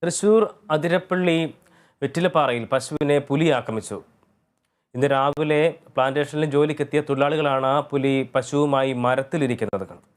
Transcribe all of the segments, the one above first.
തൃശൂർ അതിരപ്പള്ളി വെറ്റിലപ്പാറയിൽ പശുവിനെ പുലി ആക്രമിച്ചു. ഇന്ന് രാവിലെ പ്ലാന്റേഷനിൽ ജോലിക്കെത്തിയ തൊഴിലാളികളാണ് പുലി പശുവുമായി മരത്തിലിരിക്കുന്നത് കണ്ടത്.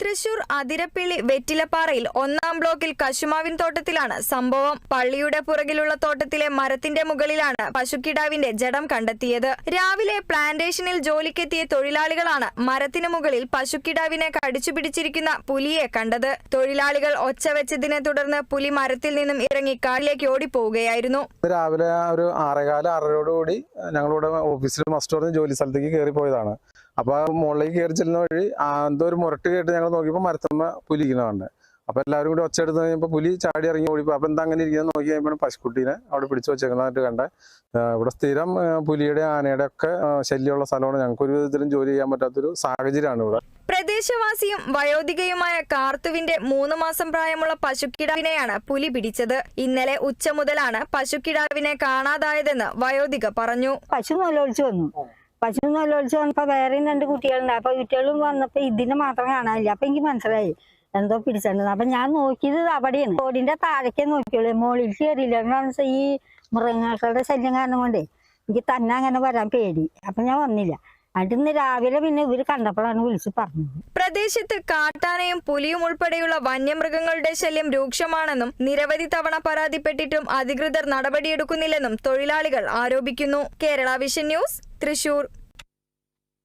തൃശൂർ അതിരപ്പള്ളി വെറ്റിലപ്പാറയിൽ 1-ാം ബ്ലോക്കിൽ കശുമാവിൻ തോട്ടത്തിലാണ് സംഭവം. പള്ളിയുടെ പുറകിലുള്ള തോട്ടത്തിലെ മരത്തിന്റെ മുകളിലാണ് പശുക്കിടാവിന്റെ ജഡം കണ്ടെത്തിയത്. രാവിലെ പ്ലാന്റേഷനിൽ ജോലിക്കെത്തിയ തൊഴിലാളികളാണ് മരത്തിനു മുകളിൽ പശുക്കിടാവിനെ കടിച്ചു പിടിച്ചിരിക്കുന്ന പുലിയെ കണ്ടത്. തൊഴിലാളികൾ ഒച്ച വെച്ചതിനെ തുടർന്ന് പുലി മരത്തിൽ നിന്നും ഇറങ്ങി കാട്ടിലേക്ക് ഓടിപ്പോവുകയായിരുന്നു. രാവിലെ ഒരു 6:15-6:30 ഞങ്ങളിവിടെ ഓഫീസിൽ മസ്റ്റർ ജോലി സ്ഥലത്തേക്ക് കയറി പോയതാണ്. അപ്പൊ മുകളിലേക്ക് കയറി ചെല്ലുന്ന വഴി എന്തോ ഒരു മുരട്ട് കേട്ട് ഞങ്ങൾ നോക്കിയപ്പോൾ മരത്തമ്മ പുലി ഇരിക്കുന്നതാണ്. അപ്പൊ എല്ലാവരും കൂടി ഒച്ച എടുത്ത് കഴിഞ്ഞപ്പോൾ പുലി ചാടി ഇറങ്ങി ഓടിപ്പോ. അപ്പൊ എന്താ അങ്ങനെ ഇരിക്കുന്നത് നോക്കി കഴിയുമ്പോൾ പശുക്കുട്ടീനെ അവിടെ പിടിച്ചു വെച്ചേക്കുന്നതായിട്ട് കണ്ടേ. ഇവിടെ സ്ഥിരം പുലിയുടെ ആനയുടെ ഒക്കെ ശല്യമുള്ള സ്ഥലമാണ്. ഞങ്ങൾക്ക് ഒരു വിധത്തിലും ജോലി ചെയ്യാൻ പറ്റാത്തൊരു സാഹചര്യമാണ് ഇവിടെ. പ്രദേശവാസിയും വയോധികയുമായ കാർത്തുവിന്റെ 3 മാസം പ്രായമുള്ള പശുക്കിടാവിനെയാണ് പുലി പിടിച്ചത്. ഇന്നലെ ഉച്ച മുതലാണ് പശുക്കിടാവിനെ കാണാതായതെന്ന് വയോധിക പറഞ്ഞു. പശു നൊലൊളിച്ചു വന്നപ്പോ വേറെ 2 കുട്ടികളുണ്ട്. അപ്പൊ കുട്ടികളും വന്നപ്പോ ഇതിനെ മാത്രം കാണാനില്ല. അപ്പൊ എനിക്ക് മനസ്സിലായി എന്തോ പിടിച്ചിട്ടുണ്ട്. അപ്പൊ ഞാൻ നോക്കിയത് അവിടെയാണ്. റോഡിന്റെ താഴേക്ക് നോക്കിയുള്ളൂ, മുകളിൽ കയറിയില്ല. എന്താണെന്ന് വെച്ചാൽ ഈ മൃഗങ്ങളുടെ ശല്യം കാരണം കൊണ്ടേ എനിക്ക് തന്നെ അങ്ങനെ വരാൻ പേടി. അപ്പൊ ഞാൻ വന്നില്ല. അതിന്ന് രാവിലെ പിന്നെ ഇവര് കണ്ടപ്പോഴാണ് വിളിച്ച് പറഞ്ഞത്. പ്രദേശത്ത് കാട്ടാനയും പുലിയും ഉൾപ്പെടെയുള്ള വന്യമൃഗങ്ങളുടെ ശല്യം രൂക്ഷമാണെന്നും നിരവധി തവണ പരാതിപ്പെട്ടിട്ടും അധികൃതർ നടപടിയെടുക്കുന്നില്ലെന്നും തൊഴിലാളികൾ ആരോപിക്കുന്നു. Kerala vision news, Thrissur.